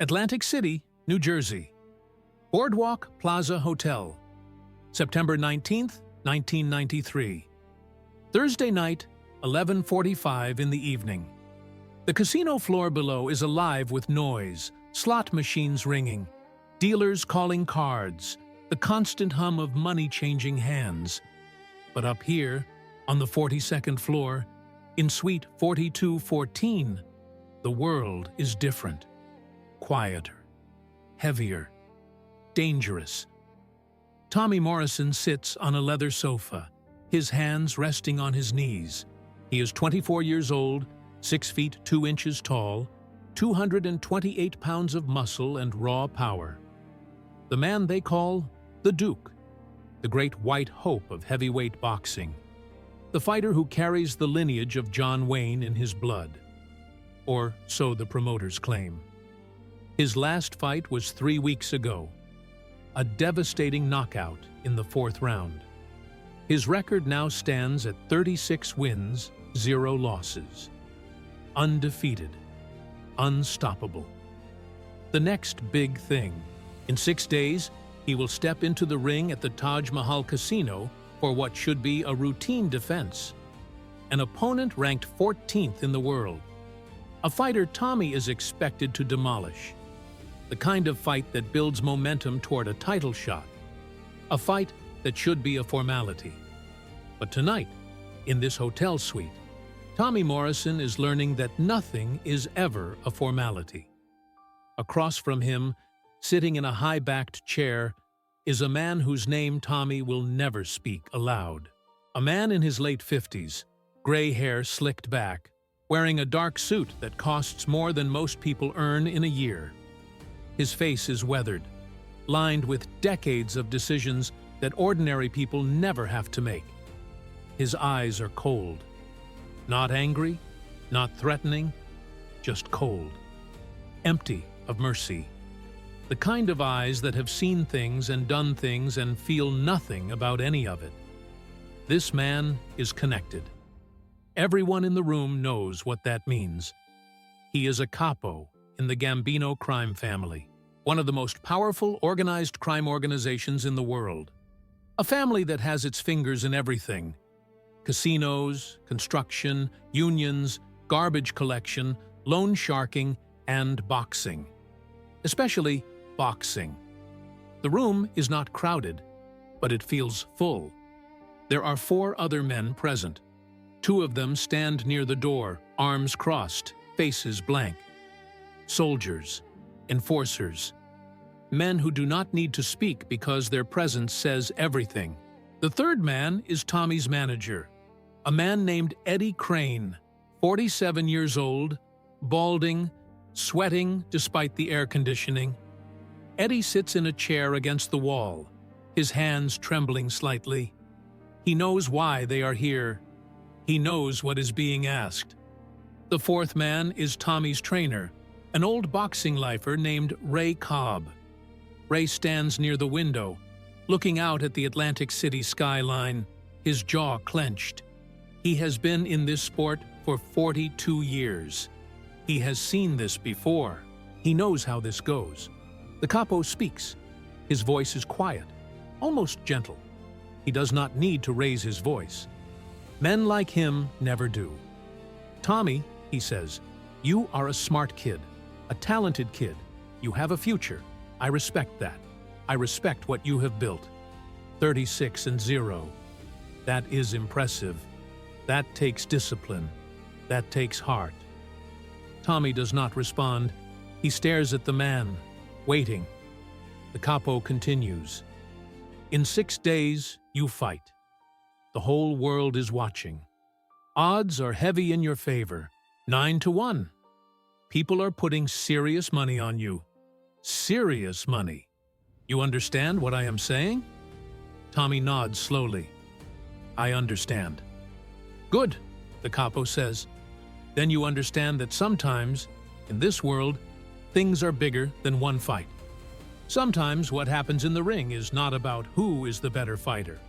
Atlantic City, New Jersey. Boardwalk Plaza Hotel. September 19th, 1993. Thursday night, 11:45 in the evening. The casino floor below is alive with noise, slot machines ringing, dealers calling cards, the constant hum of money changing hands. But up here, on the 42nd floor, in Suite 4214, the world is different. Quieter, heavier, dangerous. Tommy Morrison sits on a leather sofa, his hands resting on his knees. He is 24 years old, 6 feet 2 inches tall, 228 pounds of muscle and raw power. The man they call the Duke, the great white hope of heavyweight boxing, the fighter who carries the lineage of John Wayne in his blood. Or so the promoters claim. His last fight was 3 weeks ago, a devastating knockout in the 4th round. His record now stands at 36 wins, 0 losses. Undefeated, unstoppable. The next big thing. In 6 days, he will step into the ring at the Taj Mahal Casino for what should be a routine defense. An opponent ranked 14th in the world. A fighter Tommy is expected to demolish. The kind of fight that builds momentum toward a title shot. A fight that should be a formality. But tonight, in this hotel suite, Tommy Morrison is learning that nothing is ever a formality. Across from him, sitting in a high-backed chair, is a man whose name Tommy will never speak aloud. A man in his late 50s, gray hair slicked back, wearing a dark suit that costs more than most people earn in a year. His face is weathered, lined with decades of decisions that ordinary people never have to make. His eyes are cold. Not angry, not threatening, just cold. Empty of mercy. The kind of eyes that have seen things and done things and feel nothing about any of it. This man is connected. Everyone in the room knows what that means. He is a capo in the Gambino crime family, one of the most powerful organized crime organizations in the world. A family that has its fingers in everything. Casinos, construction, unions, garbage collection, loan sharking, and boxing. Especially boxing. The room is not crowded, but it feels full. There are 4 other men present. 2 of them stand near the door, arms crossed, faces blank. Soldiers, enforcers, men who do not need to speak because their presence says everything. The 3rd man is Tommy's manager, a man named Eddie Crane, 47 years old, balding, sweating despite the air conditioning. Eddie sits in a chair against the wall, his hands trembling slightly. He knows why they are here. He knows what is being asked. The 4th man is Tommy's trainer, an old boxing lifer named Ray Cobb. Ray stands near the window, looking out at the Atlantic City skyline, his jaw clenched. He has been in this sport for 42 years. He has seen this before. He knows how this goes. The capo speaks. His voice is quiet, almost gentle. He does not need to raise his voice. Men like him never do. Tommy, he says, you are a smart kid, a talented kid. You have a future. I respect that. I respect what you have built. 36-0. That is impressive. That takes discipline. That takes heart. Tommy does not respond. He stares at the man, waiting. The capo continues. In 6 days, you fight. The whole world is watching. Odds are heavy in your favor, 9-1. People are putting serious money on you. Serious money. You understand what I am saying? Tommy nods slowly. I understand. Good, the capo says. Then you understand that sometimes, in this world, things are bigger than one fight. Sometimes what happens in the ring is not about who is the better fighter.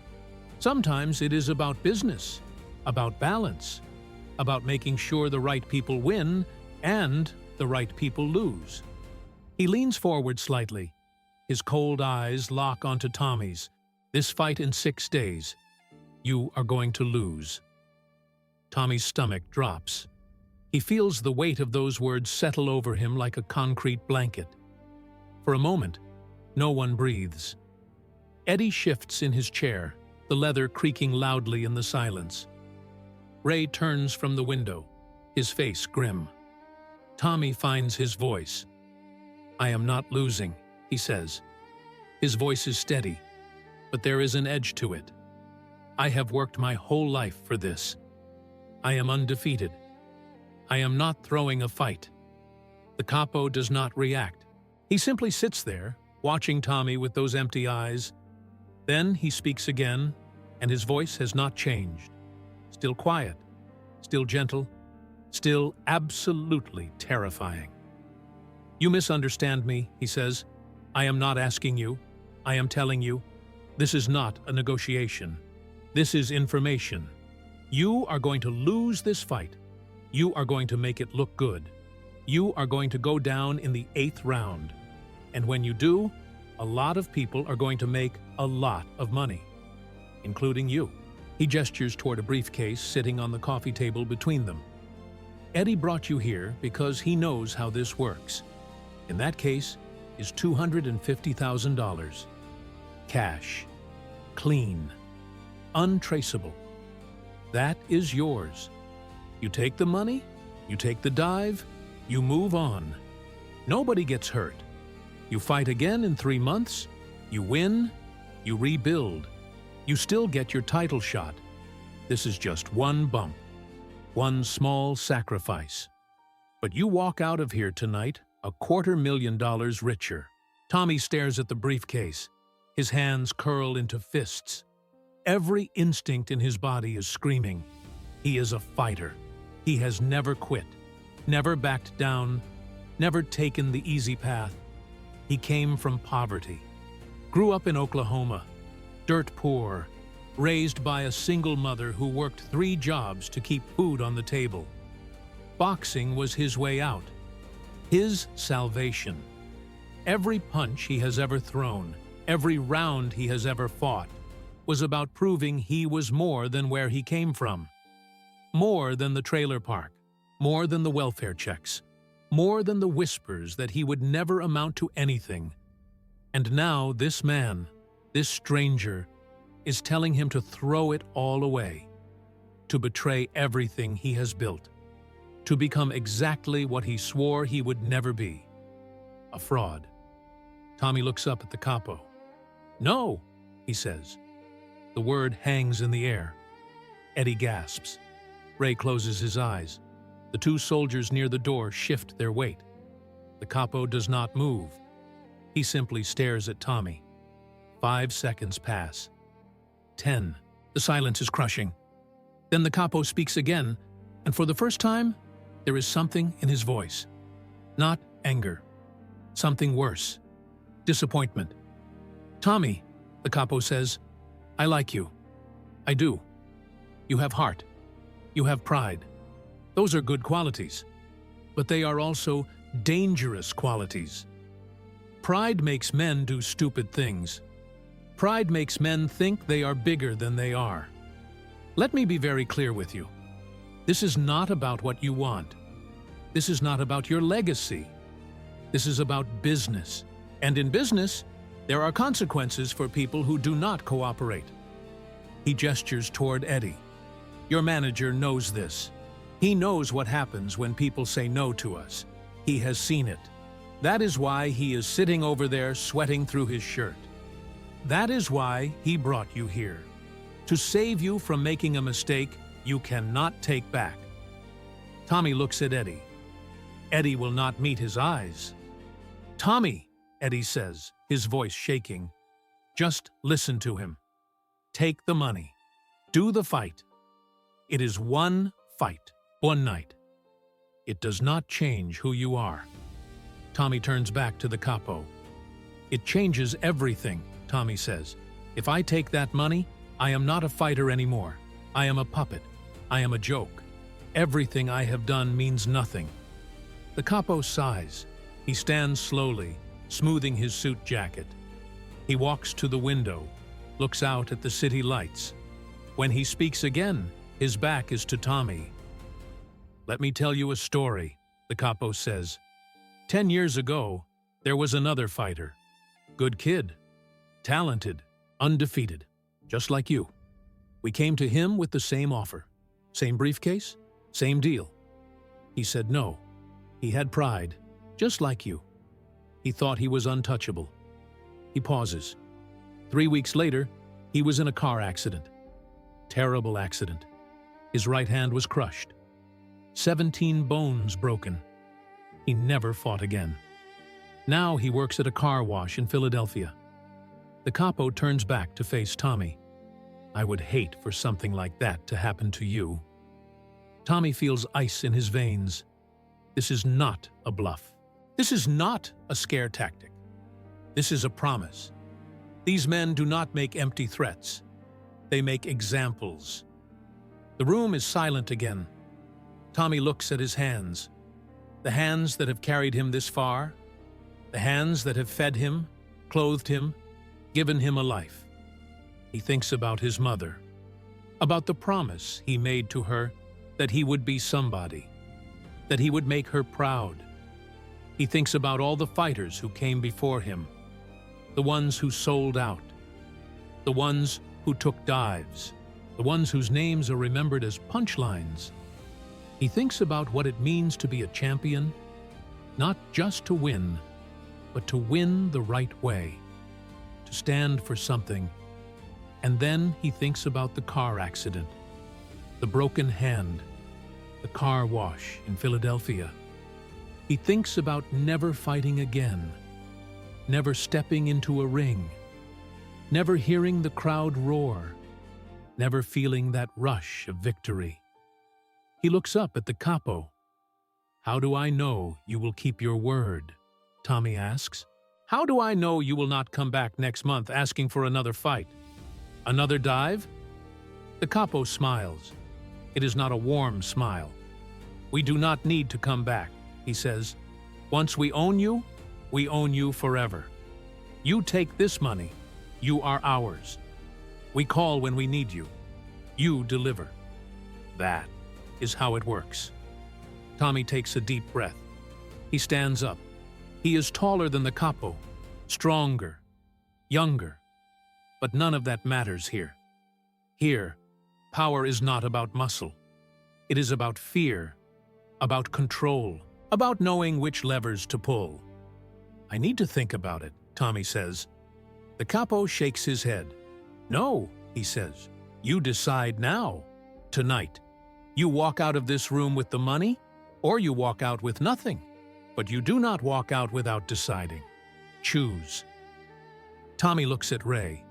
Sometimes it is about business, about balance, about making sure the right people win and the right people lose. He leans forward slightly. His cold eyes lock onto Tommy's. This fight in 6 days. You are going to lose. Tommy's stomach drops. He feels the weight of those words settle over him like a concrete blanket. For a moment, no one breathes. Eddie shifts in his chair, the leather creaking loudly in the silence. Ray turns from the window, his face grim. Tommy finds his voice. "I am not losing," he says. His voice is steady, but there is an edge to it. "I have worked my whole life for this. I am undefeated. I am not throwing a fight." The capo does not react. He simply sits there, watching Tommy with those empty eyes. Then he speaks again, and his voice has not changed. Still quiet, still gentle, still absolutely terrifying. "You misunderstand me," he says. "I am not asking you. I am telling you. This is not a negotiation. This is information. You are going to lose this fight. You are going to make it look good. You are going to go down in the 8th round. And when you do, a lot of people are going to make a lot of money, including you." He gestures toward a briefcase sitting on the coffee table between them. "Eddie brought you here because he knows how this works. In that case is $250,000. Cash. Clean. Untraceable. That is yours. You take the money, you take the dive, you move on. Nobody gets hurt. You fight again in 3 months, you win, you rebuild. You still get your title shot. This is just one bump, one small sacrifice. But you walk out of here tonight $250,000 richer." Tommy stares at the briefcase. His hands curl into fists. Every instinct in his body is screaming. He is a fighter. He has never quit, never backed down, never taken the easy path. He came from poverty, grew up in Oklahoma, dirt poor, raised by a single mother who worked 3 jobs to keep food on the table. Boxing was his way out, his salvation. Every punch he has ever thrown, every round he has ever fought, was about proving he was more than where he came from. More than the trailer park, more than the welfare checks, more than the whispers that he would never amount to anything. And now this man, this stranger, is telling him to throw it all away, to betray everything he has built, to become exactly what he swore he would never be, a fraud. Tommy looks up at the capo. "No," he says. The word hangs in the air. Eddie gasps. Ray closes his eyes. The 2 soldiers near the door shift their weight. The capo does not move. He simply stares at Tommy. 5 seconds pass. 10. The silence is crushing. Then the capo speaks again, and for the first time, there is something in his voice. Not anger. Something worse. Disappointment. "Tommy," the capo says, "I like you. I do. You have heart. You have pride. Those are good qualities. But they are also dangerous qualities. Pride makes men do stupid things. Pride makes men think they are bigger than they are. Let me be very clear with you. This is not about what you want. This is not about your legacy. This is about business. And in business, there are consequences for people who do not cooperate." He gestures toward Eddie. "Your manager knows this. He knows what happens when people say no to us. He has seen it. That is why he is sitting over there sweating through his shirt. That is why he brought you here. To save you from making a mistake you cannot take back." Tommy looks at Eddie. Eddie will not meet his eyes. "Tommy," Eddie says, his voice shaking. "Just listen to him. Take the money. Do the fight. It is one fight, one night. It does not change who you are." Tommy turns back to the capo. "It changes everything," Tommy says. "If I take that money, I am not a fighter anymore. I am a puppet. I am a joke. Everything I have done means nothing." The capo sighs. He stands slowly, smoothing his suit jacket. He walks to the window, looks out at the city lights. When he speaks again, his back is to Tommy. "Let me tell you a story," the capo says. 10 years ago, there was another fighter. Good kid, talented, undefeated, just like you. We came to him with the same offer. Same briefcase, same deal. He said no. He had pride, just like you. He thought he was untouchable. He pauses. 3 weeks later, he was in a car accident. Terrible accident. His right hand was crushed. 17 bones broken. He never fought again. Now he works at a car wash in Philadelphia. The capo turns back to face Tommy. "I would hate for something like that to happen to you." Tommy feels ice in his veins. This is not a bluff. This is not a scare tactic. This is a promise. These men do not make empty threats. They make examples. The room is silent again. Tommy looks at his hands. The hands that have carried him this far. The hands that have fed him, clothed him, given him a life. He thinks about his mother, about the promise he made to her that he would be somebody, that he would make her proud. He thinks about all the fighters who came before him, the ones who sold out, the ones who took dives, the ones whose names are remembered as punchlines. He thinks about what it means to be a champion, not just to win, but to win the right way, to stand for something. And then he thinks about the car accident, the broken hand, the car wash in Philadelphia. He thinks about never fighting again, never stepping into a ring, never hearing the crowd roar, never feeling that rush of victory. He looks up at the capo. "How do I know you will keep your word?" Tommy asks. "How do I know you will not come back next month asking for another fight? Another dive?" The capo smiles. It is not a warm smile. "We do not need to come back," he says. "Once we own you forever. You take this money. You are ours. We call when we need you. You deliver. That is how it works." Tommy takes a deep breath. He stands up. He is taller than the capo, stronger, younger. But none of that matters here. Here, power is not about muscle. It is about fear, about control, about knowing which levers to pull. "I need to think about it," Tommy says. The capo shakes his head. "No," he says. "You decide now, tonight. You walk out of this room with the money, or you walk out with nothing. But you do not walk out without deciding. Choose." Tommy looks at Ray.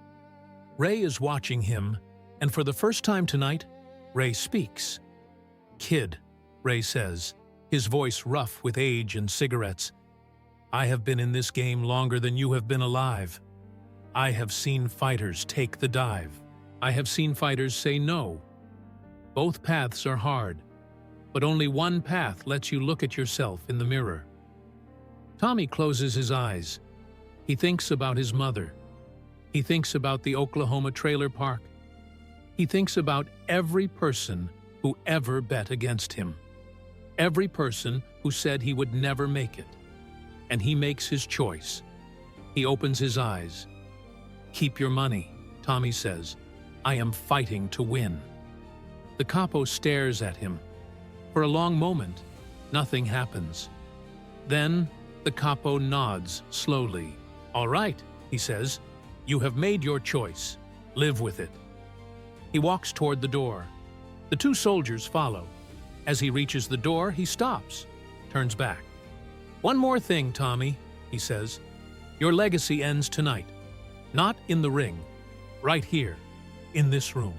Ray is watching him, and for the first time tonight, Ray speaks. "Kid," Ray says, his voice rough with age and cigarettes, "I have been in this game longer than you have been alive. I have seen fighters take the dive. I have seen fighters say no. Both paths are hard, but only one path lets you look at yourself in the mirror." Tommy closes his eyes. He thinks about his mother. He thinks about the Oklahoma trailer park. He thinks about every person who ever bet against him. Every person who said he would never make it. And he makes his choice. He opens his eyes. "Keep your money," Tommy says. "I am fighting to win." The capo stares at him. For a long moment, nothing happens. Then, the capo nods slowly. "All right," he says. "You have made your choice. Live with it." He walks toward the door. The two soldiers follow. As he reaches the door, he stops, turns back. "One more thing, Tommy," he says. "Your legacy ends tonight. Not in the ring. Right here, in this room.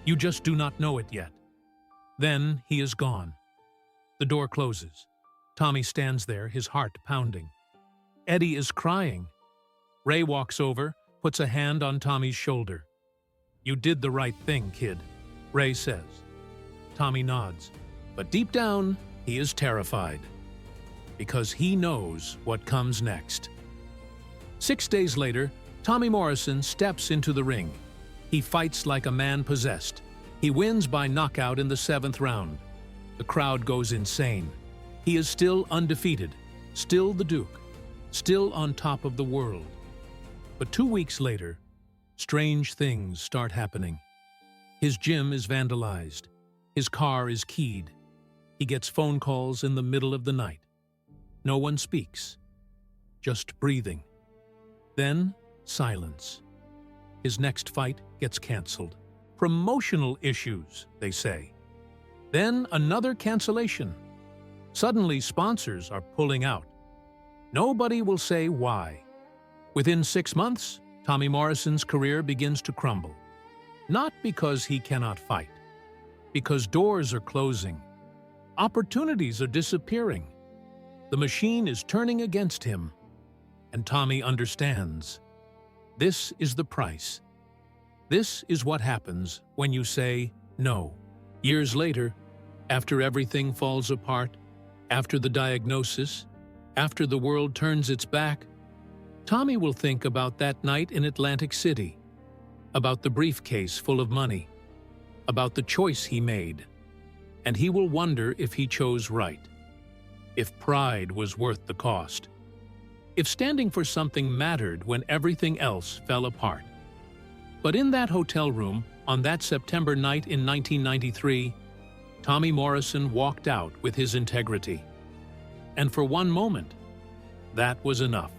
You just do not know it yet." Then he is gone. The door closes. Tommy stands there, his heart pounding. Eddie is crying. Ray walks over, puts a hand on Tommy's shoulder. "You did the right thing, kid," Ray says. Tommy nods, but deep down, he is terrified. because he knows what comes next. 6 days later, Tommy Morrison steps into the ring. He fights like a man possessed. He wins by knockout in the 7th round. The crowd goes insane. He is still undefeated, still the Duke, still on top of the world. But 2 weeks later, strange things start happening. His gym is vandalized. His car is keyed. He gets phone calls in the middle of the night. No one speaks, just breathing. Then, silence. His next fight gets canceled. Promotional issues, they say. Then another cancellation. Suddenly, sponsors are pulling out. Nobody will say why. Within 6 months, Tommy Morrison's career begins to crumble. Not because he cannot fight, because doors are closing. Opportunities are disappearing. The machine is turning against him. And Tommy understands. This is the price. This is what happens when you say no. Years later, after everything falls apart, after the diagnosis, after the world turns its back, Tommy will think about that night in Atlantic City, about the briefcase full of money, about the choice he made, and he will wonder if he chose right, if pride was worth the cost, if standing for something mattered when everything else fell apart. But in that hotel room, on that September night in 1993, Tommy Morrison walked out with his integrity. And for one moment, that was enough.